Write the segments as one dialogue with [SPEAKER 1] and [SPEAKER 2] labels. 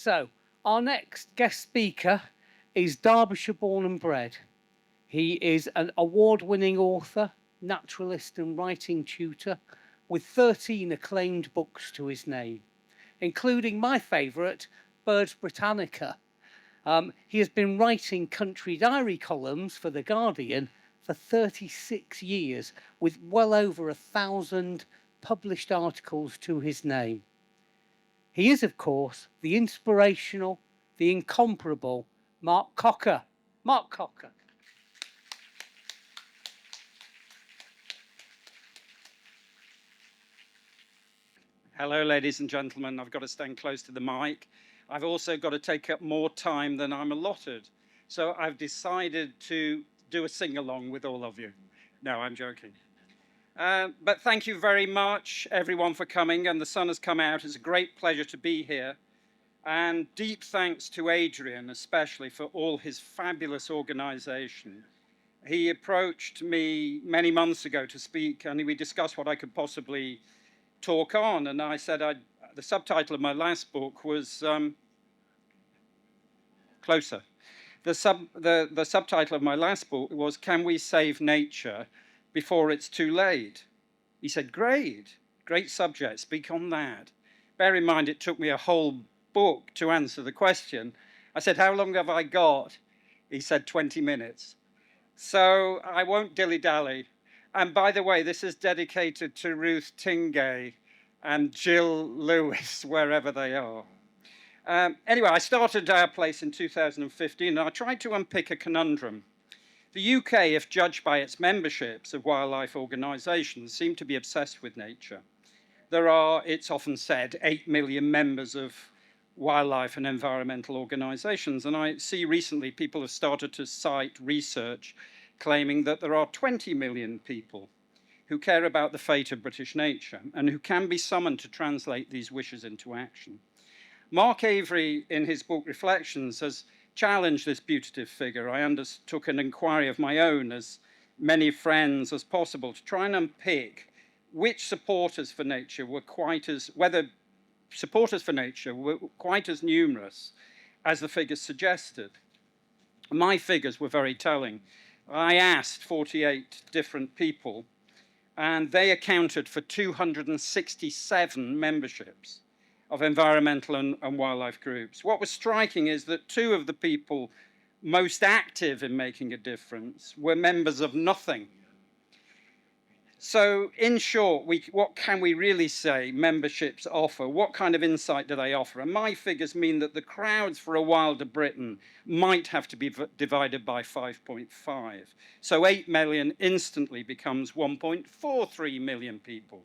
[SPEAKER 1] So, our next guest speaker is Derbyshire born and bred. He is an award-winning author, naturalist and writing tutor with 13 acclaimed books to his name, including my favourite, Birds Britannica. He has been writing country diary columns for The Guardian for 36 years with well over 1,000 published articles to his name. He is, of course, the inspirational, the incomparable Mark Cocker. Mark Cocker.
[SPEAKER 2] Hello, ladies and gentlemen. I've got to stand close to the mic. I've also got to take up more time than I'm allotted. So I've decided to do a sing-along with all of you. No, I'm joking. But thank you very much, everyone, for coming. And the sun has come out. It's a great pleasure to be here. And deep thanks to Adrian, especially, for all his fabulous organization. He approached me many months ago to speak, and we discussed what I could possibly talk on. And I said the subtitle of my last book was closer. The subtitle of my last book was Can We Save Nature Before It's Too Late? He said, great subject, speak on that. Bear in mind, it took me a whole book to answer the question. I said, how long have I got? He said, 20 minutes. So I won't dilly-dally. And by the way, this is dedicated to Ruth Tingay and Jill Lewis, wherever they are. Anyway, I started Our Place in 2015, and I tried to unpick a conundrum. The UK, if judged by its memberships of wildlife organisations, seem to be obsessed with nature. There are, it's often said, 8 million members of wildlife and environmental organisations, and I see recently people have started to cite research claiming that there are 20 million people who care about the fate of British nature and who can be summoned to translate these wishes into action. Mark Avery, in his book Reflections, has challenged this putative figure. I undertook an inquiry of my own, as many friends as possible, to try and unpick which supporters for nature were whether supporters for nature were quite as numerous as the figures suggested. My figures were very telling. I asked 48 different people, and they accounted for 267 memberships of environmental and wildlife groups. What was striking is that 2 of the people most active in making a difference were members of nothing. So in short, what can we really say memberships offer? What kind of insight do they offer? And my figures mean that the crowds for a wilder Britain might have to be divided by 5.5. So 8 million instantly becomes 1.43 million people.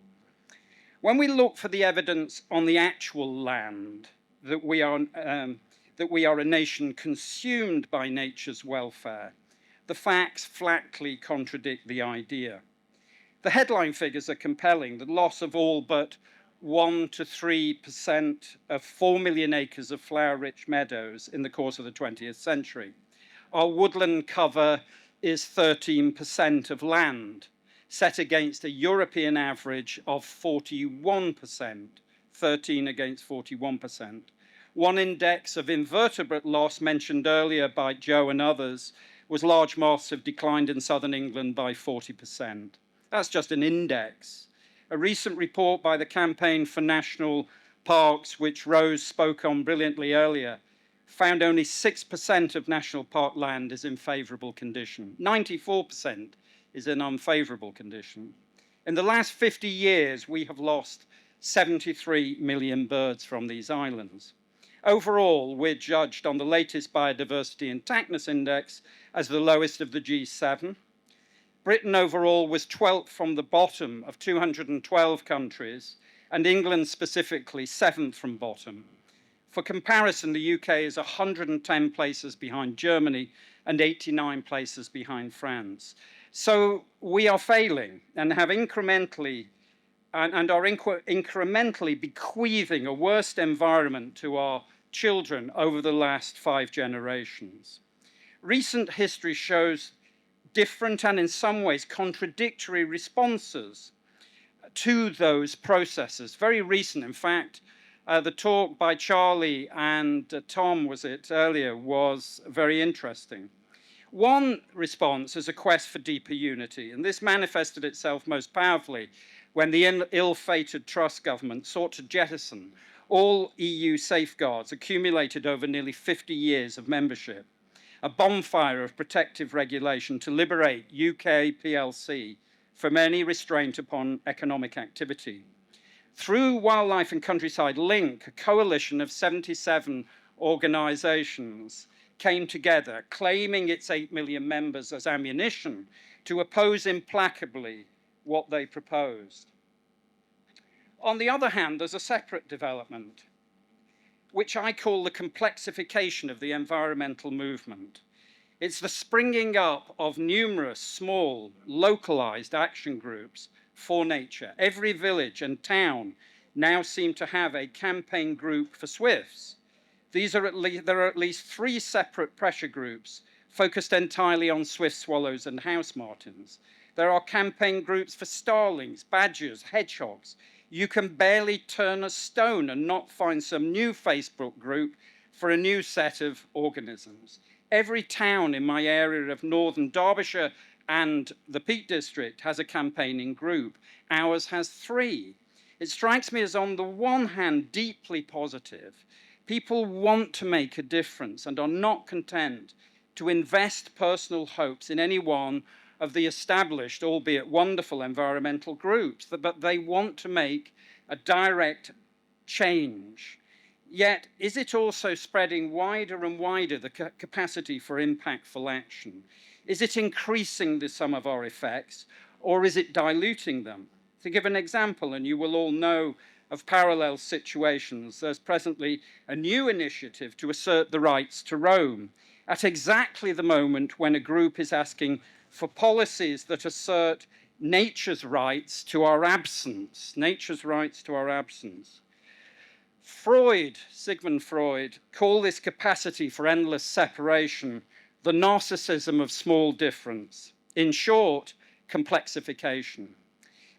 [SPEAKER 2] When we look for the evidence on the actual land that we are a nation consumed by nature's welfare, the facts flatly contradict the idea. The headline figures are compelling. The loss of all but 1 to 3% of 4 million acres of flower-rich meadows in the course of the 20th century. Our woodland cover is 13% of land, set against a European average of 41%, 13 against 41%. One index of invertebrate loss mentioned earlier by Joe and others was large moths have declined in southern England by 40%. That's just an index. A recent report by the Campaign for National Parks, which Rose spoke on brilliantly earlier, found only 6% of national park land is in favourable condition. 94% is in unfavourable condition. In the last 50 years, we have lost 73 million birds from these islands. Overall, we're judged on the latest Biodiversity Intactness Index as the lowest of the G7. Britain overall was 12th from the bottom of 212 countries, and England specifically 7th from bottom. For comparison, the UK is 110 places behind Germany and 89 places behind France. So we are failing and have incrementally bequeathing a worse environment to our children over the last 5 generations. Recent history shows different and in some ways contradictory responses to those processes. Very recent, in fact, The talk by Charlie and Tom, was it earlier, was very interesting. One response is a quest for deeper unity, and this manifested itself most powerfully when the ill-fated Truss government sought to jettison all EU safeguards accumulated over nearly 50 years of membership, a bonfire of protective regulation to liberate UK PLC from any restraint upon economic activity. Through Wildlife and Countryside Link, a coalition of 77 organisations came together, claiming its 8 million members as ammunition to oppose implacably what they proposed. On the other hand, there's a separate development, which I call the complexification of the environmental movement. It's the springing up of numerous small, localized action groups for nature. Every village and town now seem to have a campaign group for swifts. There are at least 3 separate pressure groups focused entirely on swift swallows and house martins. There are campaign groups for starlings, badgers, hedgehogs. You can barely turn a stone and not find some new Facebook group for a new set of organisms. Every town in my area of northern Derbyshire and the Peak District has a campaigning group. Ours has 3. It strikes me as, on the one hand, deeply positive. People want to make a difference and are not content to invest personal hopes in any one of the established, albeit wonderful, environmental groups, but they want to make a direct change. Yet, is it also spreading wider and wider the capacity for impactful action? Is it increasing the sum of our effects, or is it diluting them? To give an example, and you will all know of parallel situations, there's presently a new initiative to assert the rights to roam, at exactly the moment when a group is asking for policies that assert nature's rights to our absence. Nature's rights to our absence. Sigmund Freud, called this capacity for endless separation the narcissism of small difference. In short, complexification.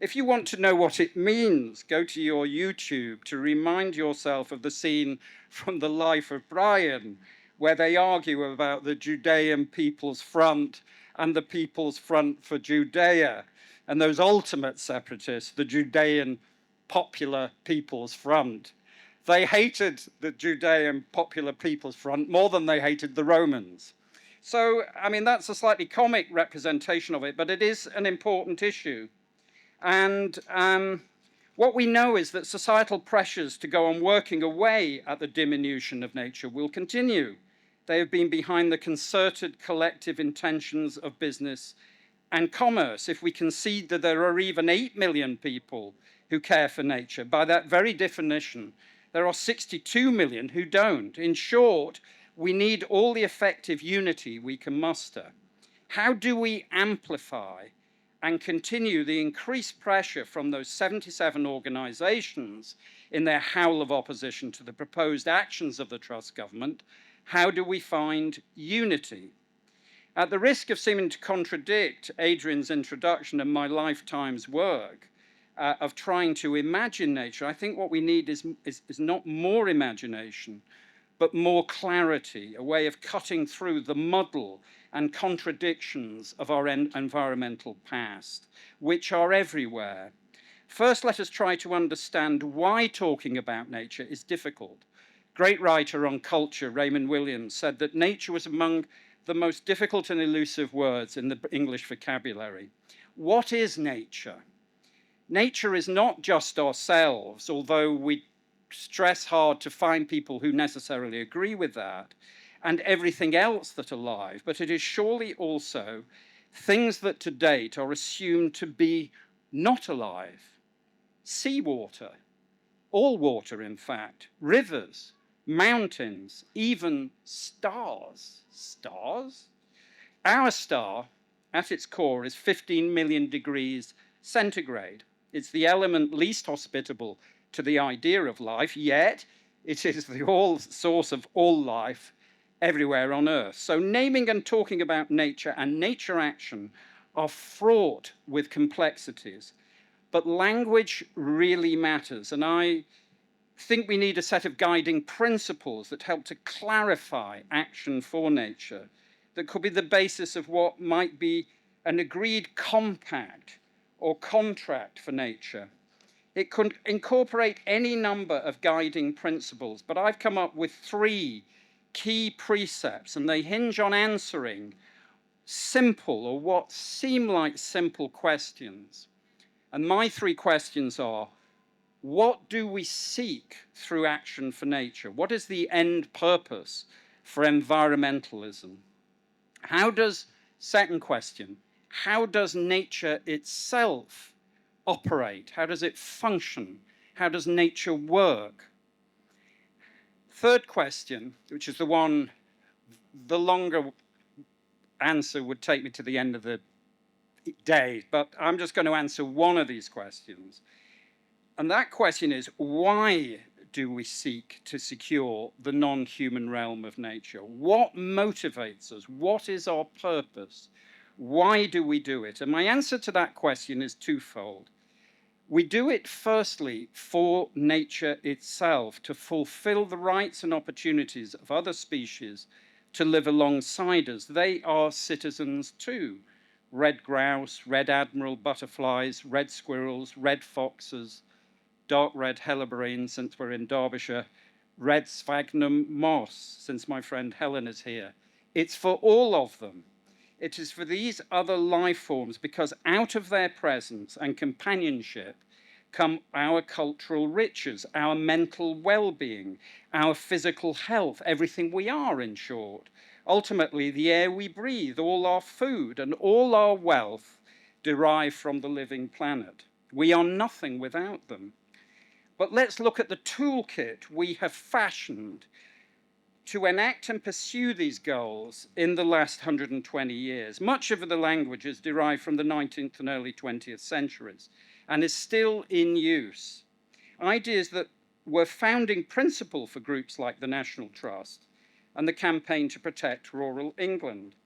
[SPEAKER 2] If you want to know what it means, go to your YouTube to remind yourself of the scene from The Life of Brian, where they argue about the Judean People's Front and the People's Front for Judea, and those ultimate separatists, the Judean Popular People's Front. They hated the Judean Popular People's Front more than they hated the Romans. So, I mean, that's a slightly comic representation of it, but it is an important issue. And what we know is that societal pressures to go on working away at the diminution of nature will continue. They have been behind the concerted collective intentions of business and commerce. If we concede that there are even 8 million people who care for nature, by that very definition, there are 62 million who don't. In short, we need all the effective unity we can muster. How do we amplify and continue the increased pressure from those 77 organisations in their howl of opposition to the proposed actions of the Truss government? How do we find unity? At the risk of seeming to contradict Adrian's introduction and my lifetime's work of trying to imagine nature, I think what we need is not more imagination, but more clarity, a way of cutting through the muddle and contradictions of our environmental past, which are everywhere. First, let us try to understand why talking about nature is difficult. Great writer on culture, Raymond Williams, said that nature was among the most difficult and elusive words in the English vocabulary. What is nature? Nature is not just ourselves, although we stress hard to find people who necessarily agree with that, and everything else that's alive, but it is surely also things that to date are assumed to be not alive. Seawater, all water in fact, rivers, mountains, even stars. Stars? Our star, at its core, is 15 million degrees centigrade. It's the element least hospitable to the idea of life, yet it is the source of all life everywhere on Earth. So naming and talking about nature and nature action are fraught with complexities, but language really matters. And I think we need a set of guiding principles that help to clarify action for nature, that could be the basis of what might be an agreed compact or contract for nature. It could incorporate any number of guiding principles, but I've come up with 3 key precepts, and they hinge on answering simple, or what seem like simple, questions. And my 3 questions are: what do we seek through action for nature? What is the end purpose for environmentalism? Second question, how does nature itself operate? How does it function? How does nature work? Third question, which is the one, the longer answer would take me to the end of the day, but I'm just going to answer one of these questions. And that question is, why do we seek to secure the non-human realm of nature? What motivates us? What is our purpose? Why do we do it? And my answer to that question is twofold. We do it firstly for nature itself, to fulfill the rights and opportunities of other species to live alongside us. They are citizens too. Red grouse, red admiral butterflies, red squirrels, red foxes, dark red helleborine, since we're in Derbyshire, red sphagnum moss, since my friend Helen is here. It's for all of them. It is for these other life forms, because out of their presence and companionship come our cultural riches, our mental well-being, our physical health, everything we are, in short. Ultimately, the air we breathe, all our food, and all our wealth derive from the living planet. We are nothing without them. But let's look at the toolkit we have fashioned to enact and pursue these goals in the last 120 years. Much of the language is derived from the 19th and early 20th centuries and is still in use. Ideas that were founding principle for groups like the National Trust and the Campaign to Protect Rural England.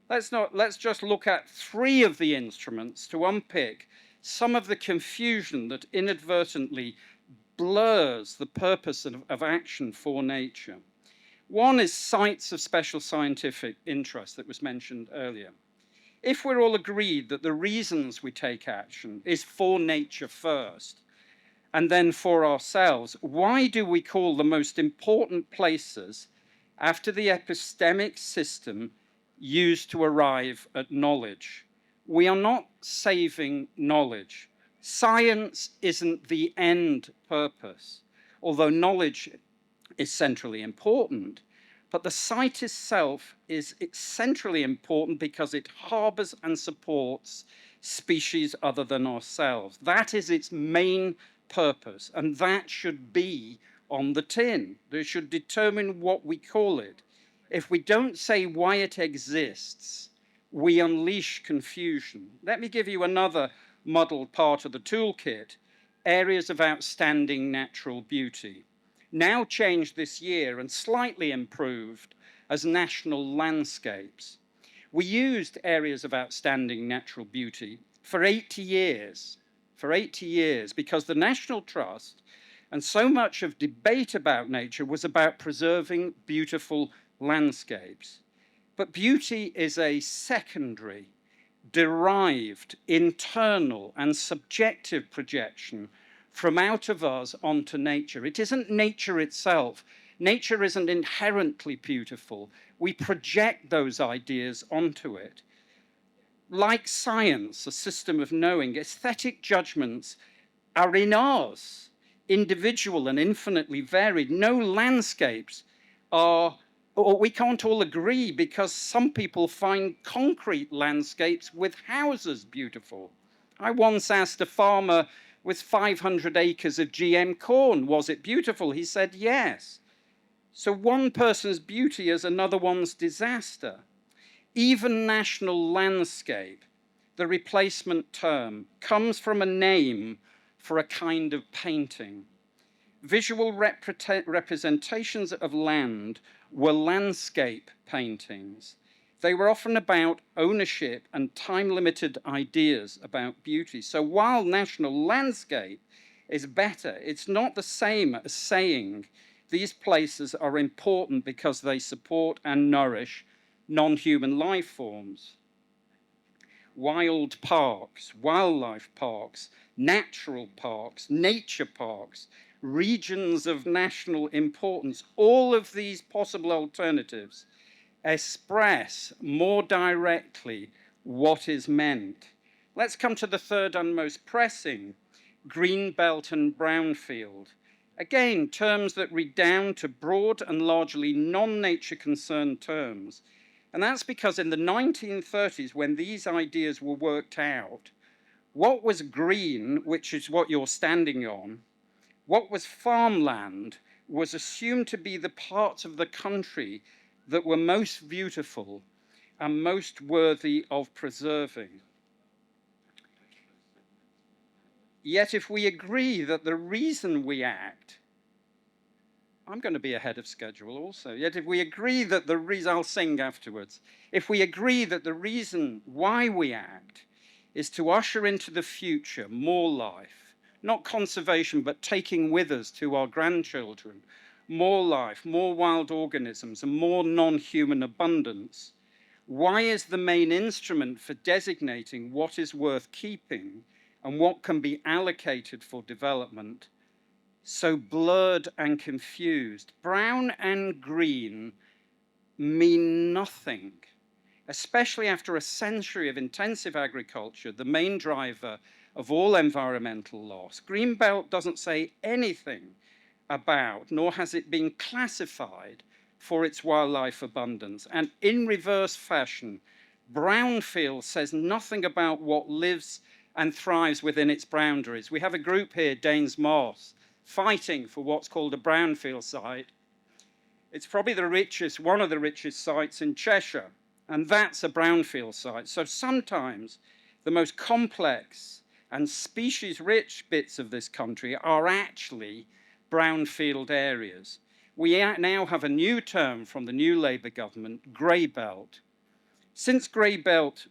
[SPEAKER 2] Let's just look at 3 of the instruments to unpick some of the confusion that inadvertently blurs the purpose of action for nature. One is sites of special scientific interest that was mentioned earlier. If we're all agreed that the reasons we take action is for nature first, and then for ourselves, why do we call the most important places after the epistemic system used to arrive at knowledge? We are not saving knowledge. Science isn't the end purpose, although knowledge is centrally important. But the site itself is centrally important because it harbors and supports species other than ourselves. That is its main purpose, and that should be on the tin. They should determine what we call it. If we don't say why it exists, we unleash confusion. Let me give you another muddled part of the toolkit: areas of outstanding natural beauty. Now changed this year and slightly improved as national landscapes. We used areas of outstanding natural beauty for 80 years, because the National Trust and so much of debate about nature was about preserving beautiful landscapes. But beauty is a secondary, derived, internal, and subjective projection from out of us onto nature. It isn't nature itself. Nature isn't inherently beautiful. We project those ideas onto it. Like science, a system of knowing, aesthetic judgments are in us, individual and infinitely varied. No landscapes are, or we can't all agree, because some people find concrete landscapes with houses beautiful. I once asked a farmer with 500 acres of GM corn, was it beautiful? He said yes. So one person's beauty is another one's disaster. Even national landscape, the replacement term, comes from a name for a kind of painting. Visual representations of land were landscape paintings. They were often about ownership and time-limited ideas about beauty. So while national landscape is better. It's not the same as saying these places are important because they support and nourish non-human life forms. Wild parks, wildlife parks, natural parks, nature parks, regions of national importance, all of these possible alternatives express more directly what is meant. Let's come to the third and most pressing, green belt and brownfield. Again, terms that redound to broad and largely non-nature concerned terms. And that's because in the 1930s, when these ideas were worked out, what was green, which is what you're standing on, what was farmland, was assumed to be the parts of the country that were most beautiful and most worthy of preserving. Yet if we agree that the reason we act, I'm going to be ahead of schedule also. Yet if we agree that the reason, I'll sing afterwards, if we agree that the reason why we act is to usher into the future more life, not conservation, but taking with us to our grandchildren, more life, more wild organisms, and more non-human abundance, why is the main instrument for designating what is worth keeping and what can be allocated for development so blurred and confused? Brown and green mean nothing, especially after a century of intensive agriculture, the main driver of all environmental loss. Greenbelt doesn't say anything about, nor has it been classified for its wildlife abundance. And in reverse fashion, brownfield says nothing about what lives and thrives within its boundaries. We have a group here, Danes Moss, fighting for what's called a brownfield site. It's probably the richest, one of the richest sites in Cheshire, and that's a brownfield site. So sometimes the most complex and species-rich bits of this country are actually brownfield areas. We now have a new term from the new Labour government, grey belt. Since green belt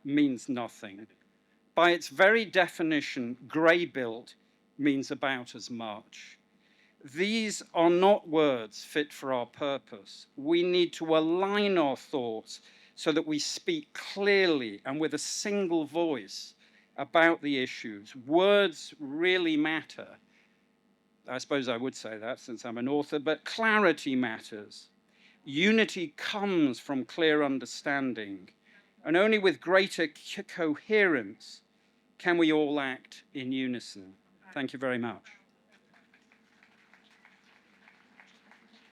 [SPEAKER 2] means nothing, by its very definition, grey belt means about as much. These are not words fit for our purpose. We need to align our thoughts so that we speak clearly and with a single voice about the issues. Words really matter. I suppose I would say that since I'm an author, but clarity matters. Unity comes from clear understanding, and only with greater coherence can we all act in unison. Thank you very much.